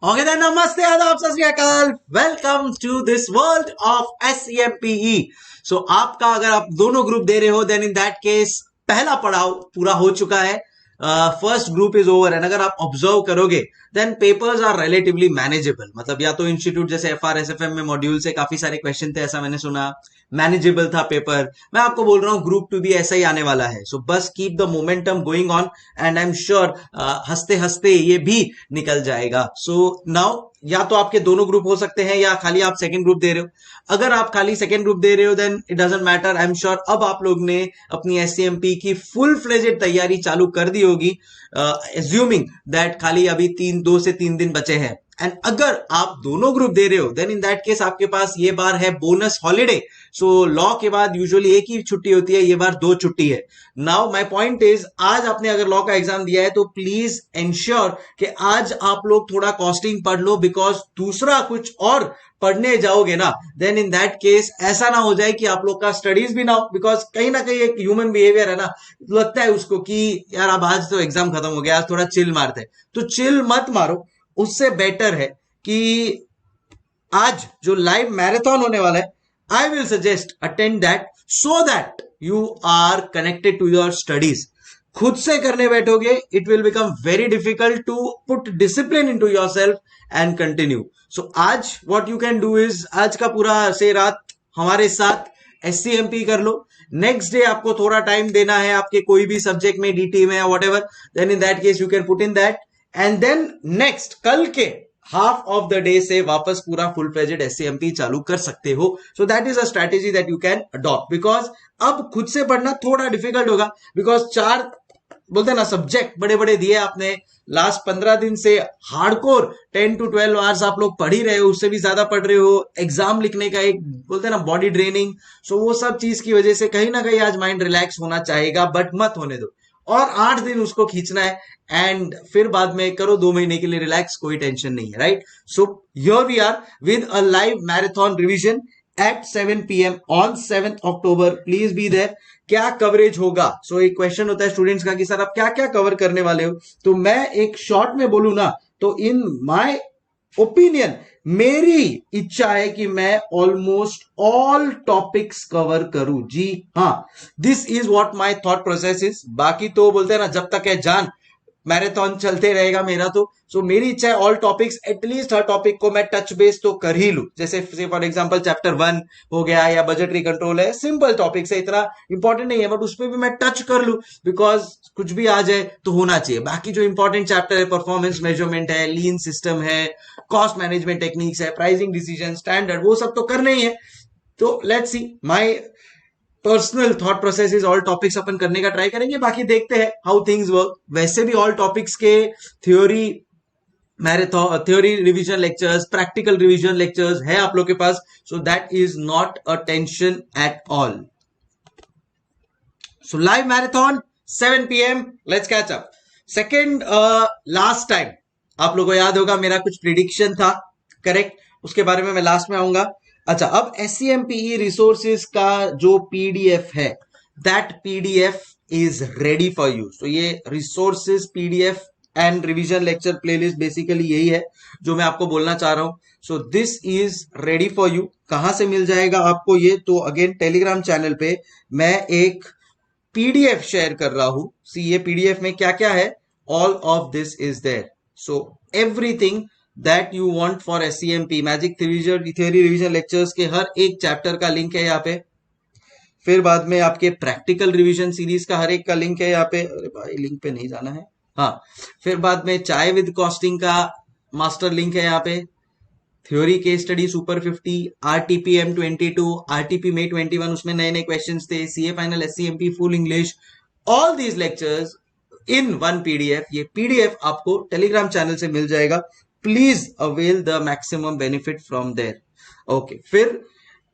Okay then, नमस्ते, आदाब, सत श्री अकाल, welcome to this world of SCMPE। So आपका अगर आप दोनों ग्रुप दे रहे हो देन इन दैट केस पहला पड़ाव पूरा हो चुका है। First group is over and अगर आप ऑब्जर्व करोगे then papers are relatively manageable. मतलब या तो इंस्टीट्यूट जैसे FRSFM में मॉड्यूल से काफी सारे क्वेश्चन थे, ऐसा मैंने सुना, मैनेजेबल था पेपर। मैं आपको बोल रहा हूँ ग्रुप 2 भी ऐसा ही आने वाला है। सो बस keep the momentum going on and I am sure हंसते हंसते ये भी निकल जाएगा। सो नाउ या तो आपके दोनों ग्रुप हो सकते हैं या खाली आप सेकंड ग्रुप दे रहे हो। अगर आप खाली सेकंड ग्रुप दे रहे हो then it doesn't matter. I am sure अब आप लोग ने अपनी SCMP की फुल फ्लेजेड तैयारी चालू कर दी होगी, एज्यूमिंग दैट खाली अभी 2 से 3 दिन बचे हैं। एंड अगर आप दोनों ग्रुप दे रहे हो देन इन दैट केस आपके पास ये बार है बोनस हॉलीडे। सो लॉ के बाद यूजुअली एक ही छुट्टी होती है, ये बार 2 छुट्टी है। नाउ माय पॉइंट इज, आज आपने अगर लॉ का एग्जाम दिया है तो प्लीज इंश्योर कि आज आप लोग थोड़ा कॉस्टिंग पढ़ लो, बिकॉज दूसरा कुछ और पढ़ने जाओगे ना देन इन दैट केस ऐसा ना हो जाए कि आप लोग का स्टडीज भी ना हो। बिकॉज कहीं ना कहीं एक ह्यूमन बिहेवियर है ना, लगता है उसको कि यार अब आज तो एग्जाम खत्म हो गया, आज थोड़ा चिल मारते हैं। तो चिल मत मारो, उससे बेटर है कि आज जो लाइव मैराथन होने वाला है I will suggest attend that so that you are connected to your studies. खुद से करने बैठोगे it will become very difficult to put discipline into yourself and continue. So आज what you can do is, आज का पूरा से रात हमारे साथ SCMP कर लो। नेक्स्ट डे आपको थोड़ा टाइम देना है आपके कोई भी सब्जेक्ट में, DT में या whatever, then in that case you can put in that and then next कल के हाफ ऑफ द डे से वापस पूरा फुल फ्लेजेड SCMP चालू कर सकते हो। सो that is a strategy that you can adopt, because अब खुद से पढ़ना थोड़ा डिफिकल्ट होगा। बिकॉज 4 बोलते हैं ना सब्जेक्ट बड़े बड़े दिए आपने, लास्ट 15 दिन से हार्डकोर 10 to 12 आवर्स आप लोग पढ़ ही रहे हो, उससे भी ज्यादा पढ़ रहे हो। एग्जाम लिखने का एक बोलते हैं ना बॉडी ड्रेनिंग, सो वो सब चीज की वजह से कहीं ना कहीं आज माइंड रिलैक्स होना चाहेगा, बट मत होने दो। और 8 दिन उसको खींचना है एंड फिर बाद में करो 2 महीने के लिए रिलैक्स, कोई टेंशन नहीं है, right. So here we are with a live marathon revision at 7 PM on 7th October। Please be there. क्या कवरेज होगा? सो एक क्वेश्चन होता है स्टूडेंट्स का कि सर आप क्या क्या कवर करने वाले हो। तो मैं एक शॉर्ट में बोलूं ना तो इन माय ओपिनियन मेरी इच्छा है कि मैं ऑलमोस्ट ऑल टॉपिक्स कवर करूं। जी हाँ, this is what my thought process is. बाकी तो बोलते हैं ना जब तक है जान मैराथन चलते रहेगा मेरा। तो सो मेरी इच्छा है ऑल टॉपिक्स, एटलीस्ट हर टॉपिक को मैं टच बेस तो कर ही लूं। जैसे फॉर एग्जांपल चैप्टर 1 हो गया या बजटरी कंट्रोल है, सिंपल टॉपिक्स है, इतना इंपॉर्टेंट नहीं है, बट उसमें भी मैं टच कर लूं, बिकॉज कुछ भी आ जाए तो होना चाहिए। बाकी जो इंपॉर्टेंट चैप्टर है, परफॉर्मेंस मेजरमेंट है, लीन सिस्टम है, कॉस्ट मैनेजमेंट टेक्निक्स है, प्राइसिंग डिसीजन, स्टैंडर्ड, वो सब तो करना ही है। तो let's see, my personal thought process is all topics अपन करने का ट्राई करेंगे, बाकी देखते हैं हाउ थिंग्स वर्क। वैसे भी ऑल टॉपिक्स के theory marathon, theory revision lectures, practical revision lectures है आप लोग के पास, so that is not a tension at all. So live marathon 7 PM, let's catch up. Second, last time आप लोगों को याद होगा मेरा कुछ प्रिडिक्शन था, करेक्ट, उसके बारे में मैं लास्ट में आऊंगा। अच्छा, अब SCMPE रिसोर्सेज का जो PDF है, that PDF is ready for you. So ये resources PDF and revision lecture playlist basically यही है जो मैं आपको बोलना चाह रहा हूं। So this is ready for you. कहां से मिल जाएगा आपको ये? तो अगेन टेलीग्राम चैनल पे मैं एक PDF शेयर कर रहा हूं। सी ये PDF में क्या क्या है, all of this is there. So everything that you want for SCMP, magic theory revision lectures के हर एक चैप्टर का लिंक है यहाँ पे। फिर बाद में आपके प्रैक्टिकल रिवीजन सीरीज का हर एक का लिंक है यहाँ पे। अरे भाई लिंक पे नहीं जाना है, हाँ। फिर बाद में चाय विद कॉस्टिंग का मास्टर लिंक है यहाँ पे। Theory case study super 50, RTP M22, RTP May 21, उसमें नए नए क्वेश्चंस थे, CA final, SCMP full English, all these lectures in one PDF। ये PDF आपको टेलीग्राम चैनल से मिल जाएगा। Please avail the maximum benefit from there. Okay, फिर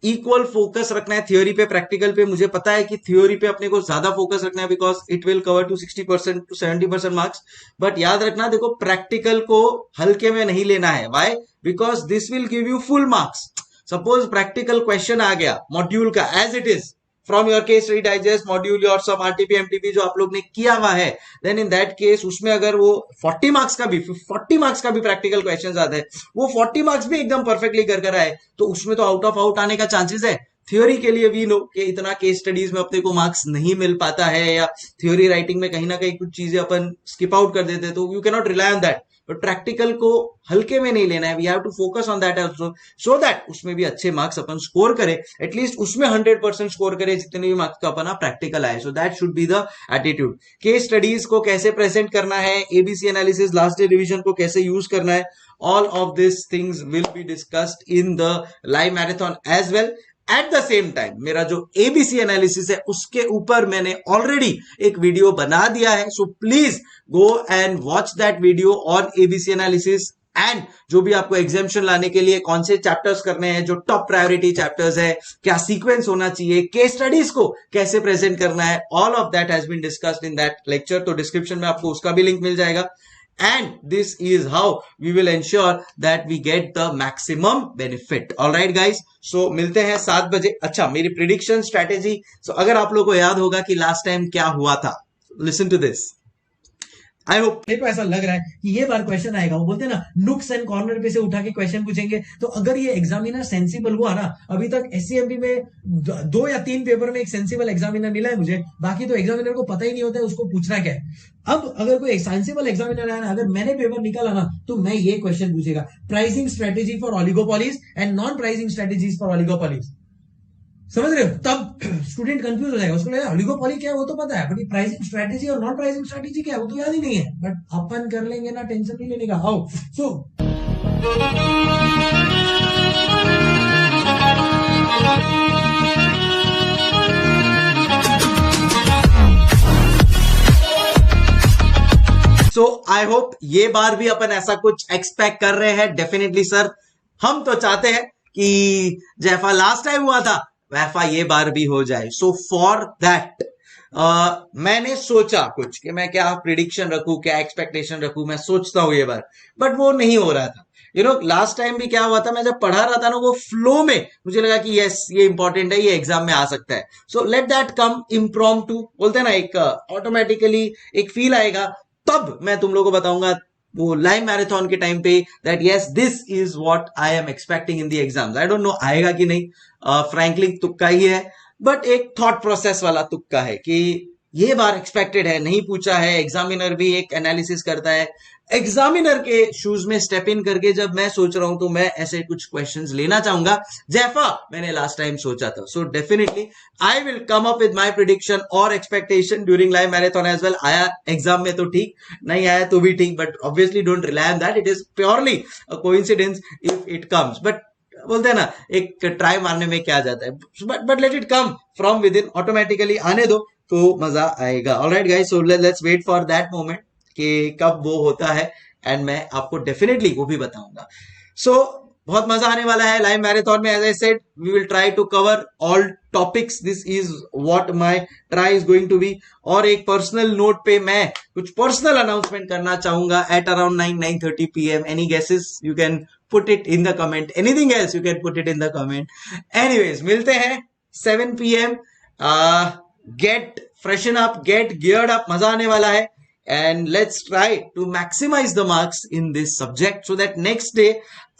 इक्वल फोकस रखना है थ्योरी पे प्रैक्टिकल पे। मुझे पता है कि थ्योरी पे अपने को ज्यादा फोकस रखना है because it will cover to 60% to 70% marks, but याद रखना देखो प्रैक्टिकल को हल्के में नहीं लेना है। Why? Because this will give you full marks. Suppose practical question आ गया मॉड्यूल का as it is, from your case study digest module और सब आरटीपी एमटीपी जो आप लोग ने किया हुआ है, देन इन दैट केस उसमें अगर वो 40 मार्क्स का भी 40 मार्क्स का भी प्रैक्टिकल क्वेश्चन आते हैं, वो 40 मार्क्स भी एकदम परफेक्टली कर आए, तो उसमें तो आउट ऑफ आउट आने का चांसेस है। थ्योरी के लिए भी लो कि इतना केस स्टडीज में अपने को मार्क्स नहीं मिल पाता है, या थ्योरी राइटिंग में कहीं ना कहीं कुछ चीजें अपन स्किप आउट कर देते हैं, तो you can not rely on that. But practical को हल्के में नहीं लेना है, we have to focus on that also, so that उसमें भी अच्छे मार्क्स अपन स्कोर करें, एटलीस्ट उसमें 100% स्कोर करें जितने भी मार्क्स का अपना प्रैक्टिकल आए। So that should be the attitude. Case studies को कैसे प्रेजेंट करना है, ABC analysis, last day revision को कैसे यूज करना है, all of these things will be discussed in the live marathon as well. At the same time मेरा जो एबीसी एनालिसिस है उसके ऊपर मैंने ऑलरेडी एक वीडियो बना दिया है, so please go and watch that video on ABC analysis. And जो भी आपको एग्जामिशन लाने के लिए कौन से चैप्टर्स करने हैं, जो टॉप प्रायोरिटी चैप्टर्स है, क्या सीक्वेंस होना चाहिए, केस स्टडीज को कैसे प्रेजेंट करना है, all of that has been discussed in that lecture. तो डिस्क्रिप्शन में आपको उसका भी लिंक मिल जाएगा। And this is how we will ensure that we get the maximum benefit. All right, guys. So मिलते हैं 7 बजे। अच्छा, मेरी प्रिडिक्शन स्ट्रेटेजी, so अगर आप लोगों को याद होगा कि लास्ट टाइम क्या हुआ था, listen to this. I hope मेरे को ऐसा लग रहा है कि ये बार क्वेश्चन आएगा, वो बोलते हैं ना नुक्स एंड कॉर्नर पे से उठा के क्वेश्चन पूछेंगे। तो अगर ये एग्जामिनर सेंसिबल हुआ ना, अभी तक एससीएमपी में 2 या 3 पेपर में एक सेंसिबल एग्जामिनर मिला है मुझे, बाकी तो एग्जामिनर को पता ही नहीं होता है उसको पूछना क्या है। अब अगर कोई सेंसिबल एग्जामिनर है ना, अगर मैंने पेपर निकाला ना, तो मैं ये क्वेश्चन पूछेगा, pricing strategy for oligopolies and non pricing strategies for oligopolies. समझ रहे हो? तब स्टूडेंट कंफ्यूज हो जाएगा, उसको लगेगा ऑलिगोपॉली क्या है वो तो पता है, बट प्राइसिंग स्ट्रेटेजी और नॉन प्राइसिंग स्ट्रेटेजी क्या है वो तो याद ही नहीं है। बट अपन कर लेंगे ना, टेंशन नहीं लेने का। आओ सो आई होप ये बार भी अपन ऐसा कुछ एक्सपेक्ट कर रहे हैं। डेफिनेटली सर, हम तो चाहते हैं कि जैसा लास्ट टाइम हुआ था वैसा ये बार भी हो जाए। सो फॉर दैट मैंने सोचा कुछ कि मैं क्या प्रिडिक्शन रखूं, क्या एक्सपेक्टेशन रखूं, मैं सोचता हूं ये बार, बट वो नहीं हो रहा था। यू नो लास्ट टाइम भी क्या हुआ था, मैं जब पढ़ा रहा था ना, वो फ्लो में मुझे लगा कि यस ये इंपॉर्टेंट है, ये एग्जाम में आ सकता है। So let that come impromptu, बोलते हैं ना, एक ऑटोमेटिकली एक फील आएगा, तब मैं तुम लोगों को बताऊंगा वो लाइव मैराथन के टाइम पे that yes this is what I am expecting in the exams. I don't know आएगा कि नहीं, फ्रैंकली तुक्का ही है, बट एक थॉट प्रोसेस वाला तुक्का है कि ये बार एक्सपेक्टेड है, नहीं पूछा है, एग्जामिनर भी एक एनालिसिस करता है। एग्जामिनर के शूज में स्टेप इन करके जब मैं सोच रहा हूं, तो मैं ऐसे कुछ क्वेश्चंस लेना चाहूंगा जैसा मैंने लास्ट टाइम सोचा था। So definitely I will come up with my prediction और expectation during live marathon as well. आया एग्जाम में तो ठीक, नहीं आया तो भी ठीक, but obviously don't rely on that, it is purely a coincidence if it comes. But बोलते हैं ना, एक ट्राई मारने में क्या जाता है, but let it come from within, automatically आने दो तो मजा आएगा। Alright guys, so let's wait for that moment कि कब वो होता है, एंड मैं आपको डेफिनेटली वो भी बताऊंगा। सो बहुत मजा आने वाला है लाइव मैराथन में। As I said, we will try to cover all topics, this is what my try is going to be. और एक पर्सनल नोट पे मैं कुछ पर्सनल अनाउंसमेंट करना चाहूंगा at around 9-9:30 PM। Any guesses you can put it in the comment, anything else you can put it in the comment. Anyways, मिलते हैं 7 PM, get freshen up, get geared up, मजा आने वाला है, and let's try to maximize the marks in this subject so that next day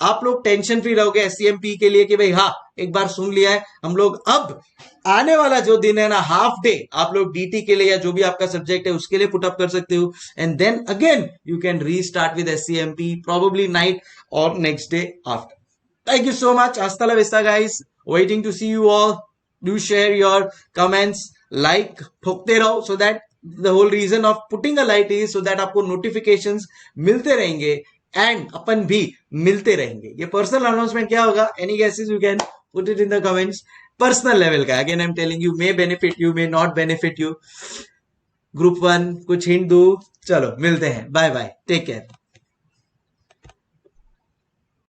आप लोग tension free रहोगे एससीएमपी के लिए कि भाई हाँ एक बार सुन लिया है हम लोग, अब आने वाला जो दिन है ना, हाफ डे आप लोग डीटी के लिए या जो भी आपका सब्जेक्ट है उसके लिए पुट अप कर सकते हो, and then again you can restart with SCMP probably night और next day after. Thank you so much, hasta la vista guys, waiting to see you all. Do share your comments, like ठोकते रहो, so that the whole reason of putting a like is so that आपको notifications मिलते रहेंगे and अपन भी मिलते रहेंगे। ये personal announcement क्या होगा, any guesses you can put it in the comments. Personal level का, again I am telling you, may benefit you, may not benefit you. Group 1 कुछ हिंट दो, चलो मिलते हैं, बाय बाय, टेक केयर।